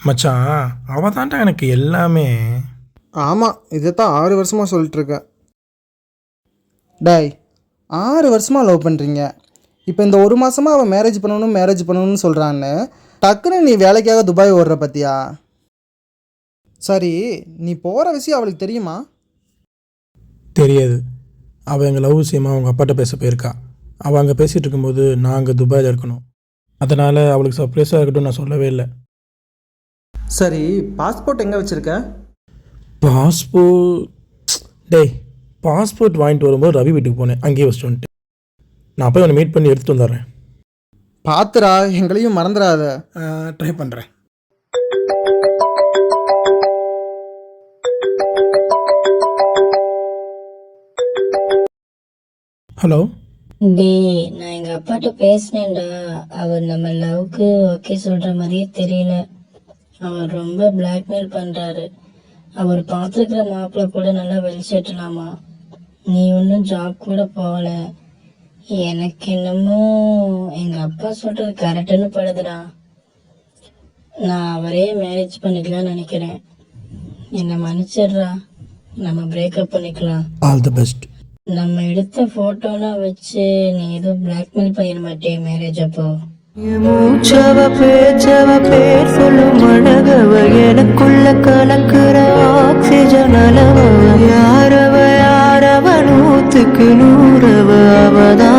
மச்சான், அவ தான்டா எனக்கு எல்லாமே. ஆமாம், இதைத்தான் 6 வருஷமாக சொல்லிட்டுருக்கேன். டாய், 6 வருஷமாக லவ் பண்ணுறீங்க. இப்போ இந்த 1 மாதமாக அவள் மேரேஜ் பண்ணணும்னு சொல்கிறான்னு டக்குன்னு நீ வேலைக்காக துபாய் ஓடுற பற்றியா? சரி, நீ போகிற விஷயம் அவளுக்கு தெரியுமா? தெரியாது. அவள் எங்கள் லவ் விஷயமா அவங்க அப்பாட்ட பேச போயிருக்கா. அவள் அங்கே பேசிகிட்டு இருக்கும்போது நான் அங்கே துபாயில் இருக்கணும். அதனால் அவளுக்கு சர்ப்ரைஸாக இருக்கட்டும் நான் சொல்லவே இல்லை. சரி, பாஸ்போர்ட் எங்கே வச்சுருக்க? பாஸ்போர்ட் வாங்கிட்டு வரும்போது ரவி வீட்டுக்கு போனேன், அங்கேயே வச்சுட்டு வந்துட்டேன். நான் போய் அவனை மீட் பண்ணி எடுத்துகிட்டு வந்துடுறேன். பார்த்துடா, எங்களையும் மறந்துடாத. ட்ரை பண்ணுறேன். ஹலோ. டேய், நான் எங்க அப்பாட்ட பேசினேன்டா. அவர் நம்ம லவ்க்கு ஓகே சொல்ற மாதிரியே தெரியல. அவர் ரொம்ப பிளாக்மெயில் பண்றாரு. அவர் பார்த்துருக்கிற மாப்பிள்ள கூட நல்லா வெளிச்சேட்டலாமா. நீ ஒன்றும் ஜாப் கூட போகல. எனக்கு என்னமோ எங்க அப்பா சொல்றது கரெக்டுன்னு படுதுடா. நான் அவரே மேரேஜ் பண்ணிக்கலாம்னு நினைக்கிறேன். என்னை மன்னிச்சிடுறா, நம்ம பிரேக்கப் பண்ணிக்கலாம். All the best. நம்ம எடுத்த போட்டோலாம் வச்சு நீ எதுவும் பிளாக்மெயில் பண்ணிட மாட்டே மேரேஜ் அப்போ? மூச்சவ பேச்சவ பேர் சொல்லும் அழகவ எனக்குள்ள கலக்குற ஆக்சிஜன் அளவ யாரவ 100க்கு 100 அவதான்